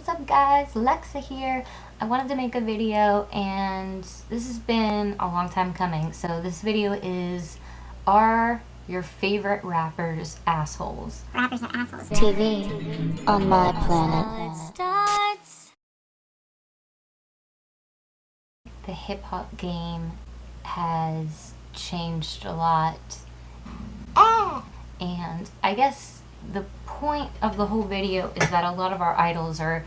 what's up guys? Lexa here. I wanted to make a video and this has been a long time coming. So this video is, are your favorite rappers assholes? Rappers are assholes. TV on my planet. The hip hop game has changed a lot. And I guess the point of the whole video is that a lot of our idols are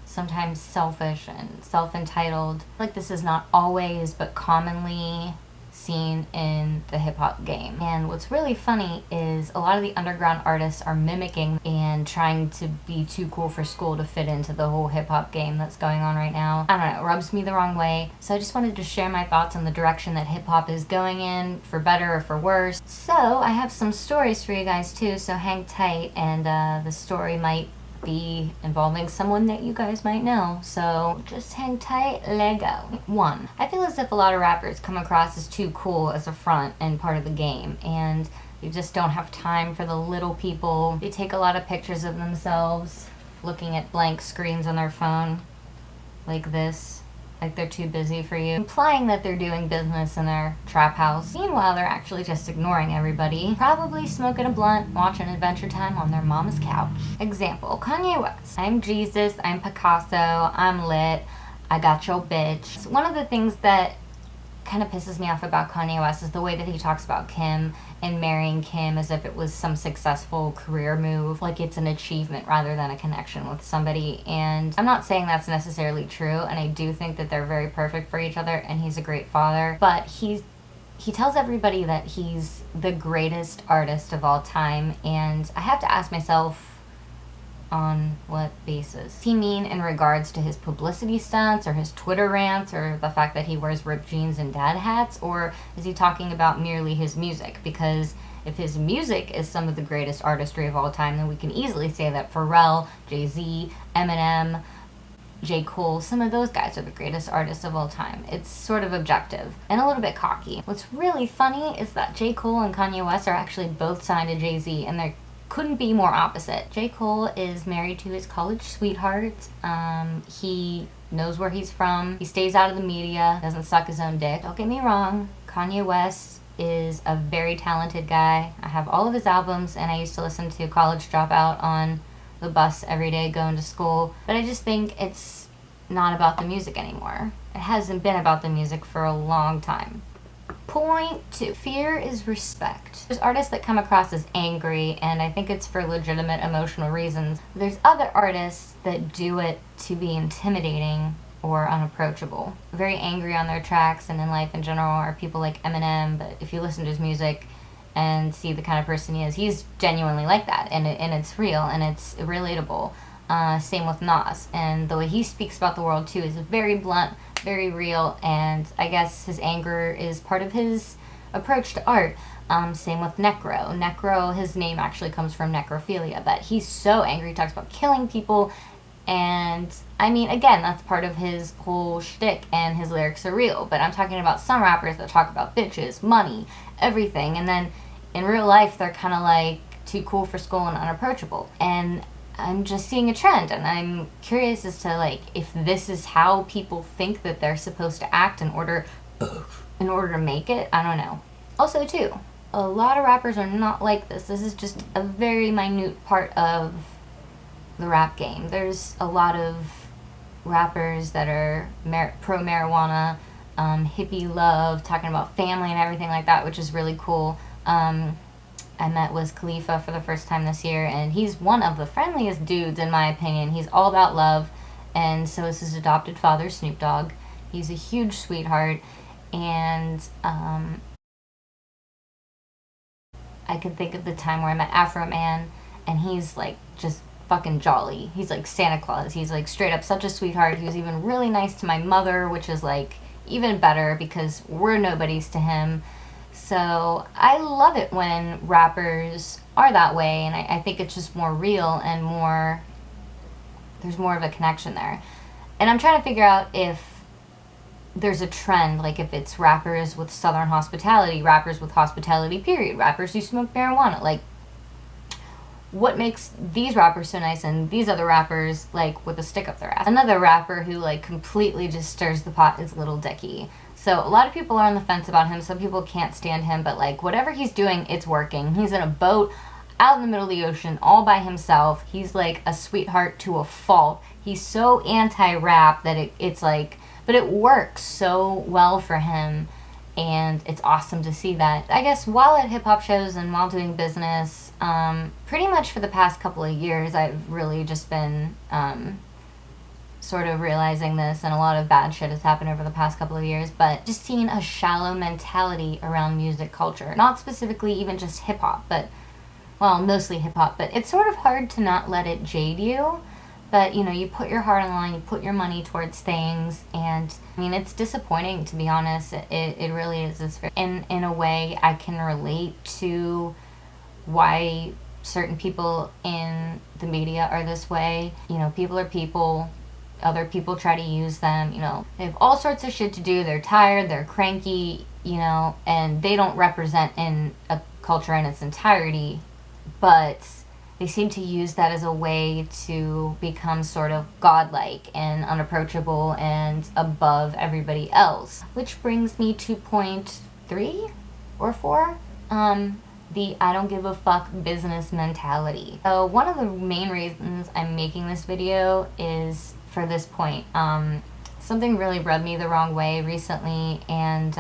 sometimes selfish and self-entitled. Like, this is not always, but commonly seen in the hip-hop game. And what's really funny is a lot of the underground artists are mimicking and trying to be too cool for school to fit into the whole hip-hop game that's going on right now. I don't know, it rubs me the wrong way. So I just wanted to share my thoughts on the direction that hip-hop is going in, for better or for worse. So I have some stories for you guys too, so hang tight, and the story might be involving someone that you guys might know, so just hang tight. Lego. 1. I feel as if a lot of rappers come across as too cool as a front and part of the game, and they just don't have time for the little people. They take a lot of pictures of themselves looking at blank screens on their phone like this, like they're too busy for you, implying that they're doing business in their trap house. Meanwhile, they're actually just ignoring everybody, probably smoking a blunt, watching Adventure Time on their mama's couch. Example, Kanye West. I'm Jesus, I'm Picasso, I'm lit, I got your bitch. One of the things that kind of pisses me off about Kanye West is the way that he talks about Kim and marrying Kim as if it was some successful career move, like it's an achievement rather than a connection with somebody. And I'm not saying that's necessarily true, and I do think that they're very perfect for each other and he's a great father, but he tells everybody that he's the greatest artist of all time, and I have to ask myself, on what basis? Does he mean in regards to his publicity stunts or his Twitter rants or the fact that he wears ripped jeans and dad hats, or is he talking about merely his music? Because if his music is some of the greatest artistry of all time, then we can easily say that Pharrell, Jay-Z, Eminem, J.Cole, some of those guys are the greatest artists of all time. It's sort of objective and a little bit cocky. What's really funny is that J.Cole and Kanye West are actually both signed to Jay-Z, and they're couldn't be more opposite. J. Cole is married to his college sweetheart. He knows where he's from. He stays out of the media, doesn't suck his own dick. Don't get me wrong, Kanye West is a very talented guy. I have all of his albums, and I used to listen to College Dropout on the bus every day going to school. But I just think it's not about the music anymore. It hasn't been about the music for a long time. Point 2. Fear is respect. There's artists that come across as angry, and I think it's for legitimate emotional reasons. There's other artists that do it to be intimidating or unapproachable. Very angry on their tracks and in life in general are people like Eminem, but if you listen to his music and see the kind of person he is, he's genuinely like that, and it's real and it's relatable. Same with Nas, and the way he speaks about the world too is very blunt, very real, and I guess his anger is part of his approach to art. Same with Necro. Necro, his name actually comes from necrophilia, but he's so angry, he talks about killing people, and I mean, again, that's part of his whole shtick, and his lyrics are real, but I'm talking about some rappers that talk about bitches, money, everything, and then in real life, they're kind of like too cool for school and unapproachable, and I'm just seeing a trend, and I'm curious as to, like, if this is how people think that they're supposed to act in order to make it. I don't know. Also, too, a lot of rappers are not like this. This is just a very minute part of the rap game. There's a lot of rappers that are pro-marijuana, hippie love, talking about family and everything like that, which is really cool. I met Wiz Khalifa for the first time this year, and he's one of the friendliest dudes in my opinion. He's all about love, and so is his adopted father, Snoop Dogg. He's a huge sweetheart, and I could think of the time where I met Afro Man, and he's like just fucking jolly. He's like Santa Claus. He's like straight up such a sweetheart. He was even really nice to my mother, which is like even better because we're nobodies to him. So I love it when rappers are that way, and I think it's just more real and there's more of a connection there. And I'm trying to figure out if there's a trend, like if it's rappers with Southern hospitality, rappers with hospitality period, rappers who smoke marijuana, like what makes these rappers so nice and these other rappers like with a stick up their ass. Another rapper who like completely just stirs the pot is Lil Dicky. So a lot of people are on the fence about him. Some people can't stand him, but like whatever he's doing, it's working. He's in a boat out in the middle of the ocean all by himself. He's like a sweetheart to a fault. He's so anti-rap that it's like, but it works so well for him, and it's awesome to see that. I guess while at hip-hop shows and while doing business, pretty much for the past couple of years, I've really just been sort of realizing this, and a lot of bad shit has happened over the past couple of years, but just seeing a shallow mentality around music culture. Not specifically even just hip-hop, but, well, mostly hip-hop, but it's sort of hard to not let it jade you. But, you know, you put your heart on the line, you put your money towards things, and, I mean, it's disappointing, to be honest. It really is. It's very, in a way, I can relate to why certain people in the media are this way. You know, people are people. Other people try to use them, you know. They have all sorts of shit to do. They're tired, they're cranky, you know, and they don't represent in a culture in its entirety, but they seem to use that as a way to become sort of godlike and unapproachable and above everybody else. Which brings me to point 3 or 4, the I don't give a fuck business mentality. So one of the main reasons I'm making this video is for this point. Something really rubbed me the wrong way recently, and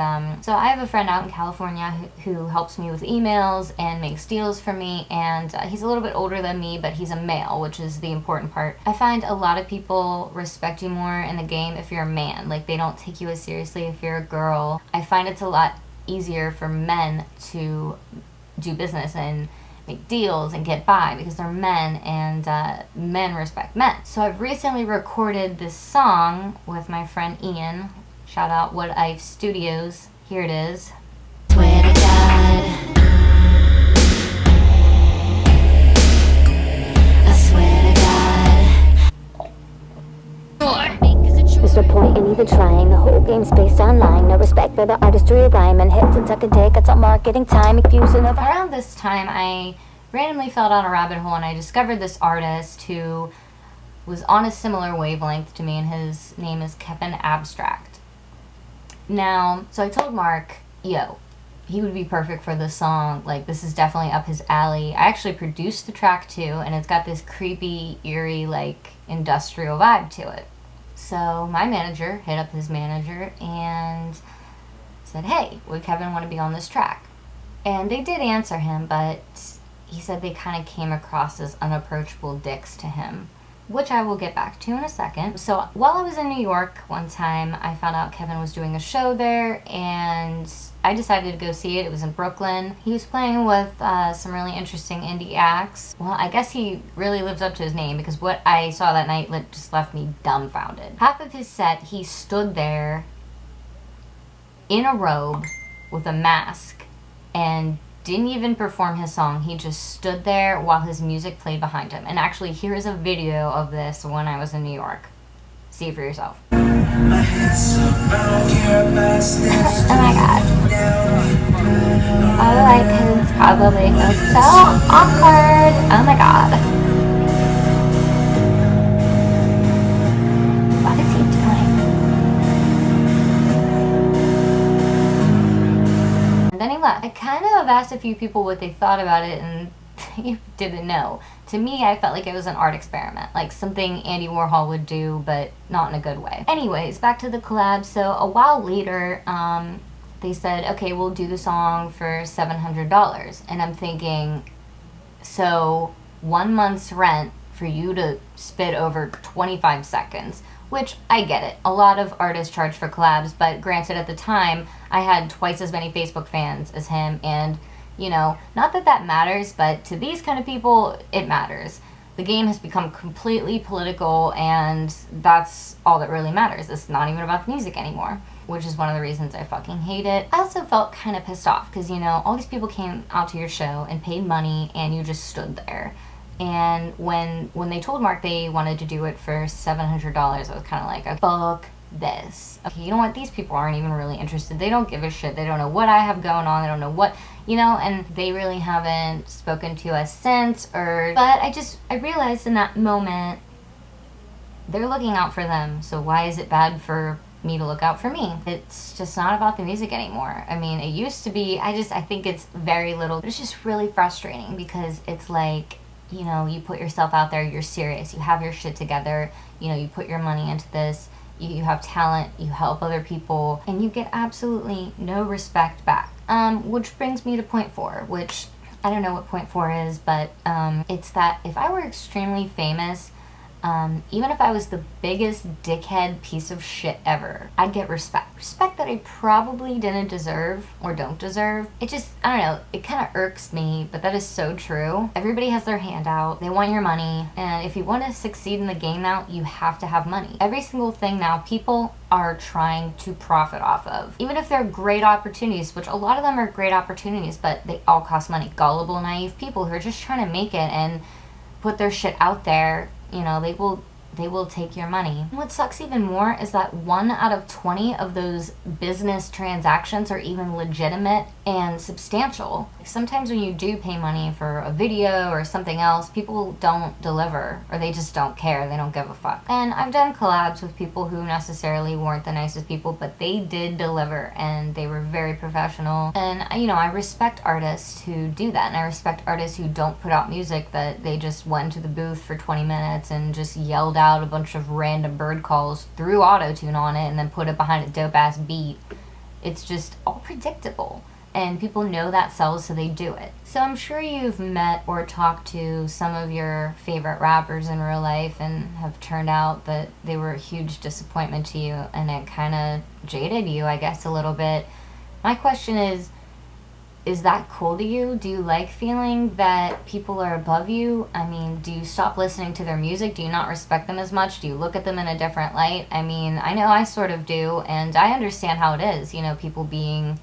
so I have a friend out in California who helps me with emails and makes deals for me, and he's a little bit older than me, but he's a male, which is the important part. I find a lot of people respect you more in the game if you're a man. Like, they don't take you as seriously if you're a girl. I find it's a lot easier for men to do business and make deals and get by because they're men, and men respect men. So I've recently recorded this song with my friend Ian. Shout out What I've Studios. Here it is. Swear to God, I swear to God. There's no point in even trying. The whole game's based online. No respect for the artistry of rhyme, and hits and suck a dick. It's all marketing time. Confusing of. Around this time, I randomly fell down a rabbit hole, and I discovered this artist who was on a similar wavelength to me, and his name is Kevin Abstract. Now, so I told Mark, yo, he would be perfect for this song. Like, this is definitely up his alley. I actually produced the track too, and it's got this creepy, eerie, like, industrial vibe to it. So my manager hit up his manager and said, hey, would Kevin want to be on this track? And they did answer him, but he said they kind of came across as unapproachable dicks to him, which I will get back to in a second. So while I was in New York one time, I found out Kevin was doing a show there, and I decided to go see it. It was in Brooklyn. He was playing with some really interesting indie acts. Well, I guess he really lives up to his name, because what I saw that night just left me dumbfounded. Half of his set, he stood there in a robe with a mask and didn't even perform his song. He just stood there while his music played behind him. And actually, here's a video of this when I was in New York. See it for yourself. Oh my god. All the icons probably feel so awkward. Oh my god. What is he doing? And then he left. I kind of asked a few people what they thought about it, and they didn't know. To me, I felt like it was an art experiment, like something Andy Warhol would do, but not in a good way. Anyways, back to the collab. So a while later, they said, okay, we'll do the song for $700. And I'm thinking, so 1 month's rent for you to spit over 25 seconds, which I get it. A lot of artists charge for collabs, but granted, at the time, I had twice as many Facebook fans as him, and you know, not that that matters, but to these kind of people, it matters. The game has become completely political, and that's all that really matters. It's not even about the music anymore, which is one of the reasons I fucking hate it. I also felt kind of pissed off because, you know, all these people came out to your show and paid money, and you just stood there. And when they told Mark they wanted to do it for $700, I was kind of like, fuck this. Okay, you know what? These people aren't even really interested. They don't give a shit. They don't know what I have going on. They don't know what, you know, and they really haven't spoken to us since, but I realized in that moment, they're looking out for them, so why is it bad for me to look out for me? It's just not about the music anymore. I mean, it used to be. I think it's very little, but it's just really frustrating because it's like, you know, you put yourself out there, you're serious, you have your shit together, you know, you put your money into this, you have talent, you help other people, and you get absolutely no respect back. Which brings me to point 4, which I don't know what point 4 is, but it's that if I were extremely famous, even if I was the biggest dickhead piece of shit ever, I'd get respect. Respect that I probably didn't deserve or don't deserve. It just, I don't know, it kind of irks me, but that is so true. Everybody has their hand out. They want your money. And if you want to succeed in the game now, you have to have money. Every single thing now, people are trying to profit off of. Even if they're great opportunities, which a lot of them are great opportunities, but they all cost money. Gullible, naive people who are just trying to make it and put their shit out there, you know, they will take your money. And what sucks even more is that 1 out of 20 of those business transactions are even legitimate and substantial. Sometimes when you do pay money for a video or something else, people don't deliver, or they just don't care. They don't give a fuck. And I've done collabs with people who necessarily weren't the nicest people, but they did deliver and they were very professional. And, you know, I respect artists who do that, and I respect artists who don't put out music that they just went into the booth for 20 minutes and just yelled out a bunch of random bird calls, threw auto-tune on it, and then put it behind a dope-ass beat. It's just all predictable. And people know that sells, so they do it. So I'm sure you've met or talked to some of your favorite rappers in real life and have turned out that they were a huge disappointment to you, and it kind of jaded you, I guess, a little bit. My question is that cool to you? Do you like feeling that people are above you? I mean, do you stop listening to their music? Do you not respect them as much? Do you look at them in a different light? I mean, I know I sort of do, and I understand how it is, you know, people being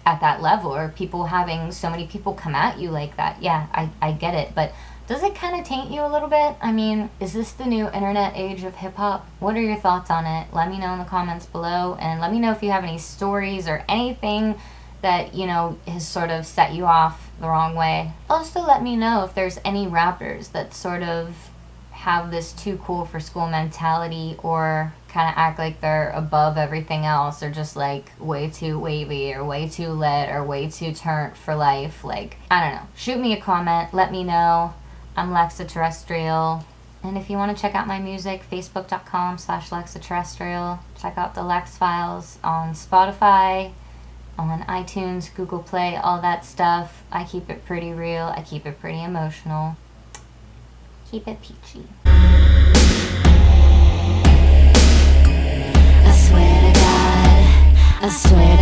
at that level, or people having so many people come at you like that. Yeah, I get it, but does it kind of taint you a little bit? I mean, is this the new internet age of hip-hop? What are your thoughts on it? Let me know in the comments below, and let me know if you have any stories or anything that, you know, has sort of set you off the wrong way. Also, let me know if there's any rappers that sort of have this too cool for school mentality, or kind of act like they're above everything else, or just like way too wavy or way too lit or way too turnt for life. Like, I don't know. Shoot me a comment. Let me know. I'm Lexaterrestrial. And if you want to check out my music, facebook.com/Lexaterrestrial. Check out the Lex Files on Spotify, on iTunes, Google Play, all that stuff. I keep it pretty real. I keep it pretty emotional. Keep it peachy. I swear to God, I swear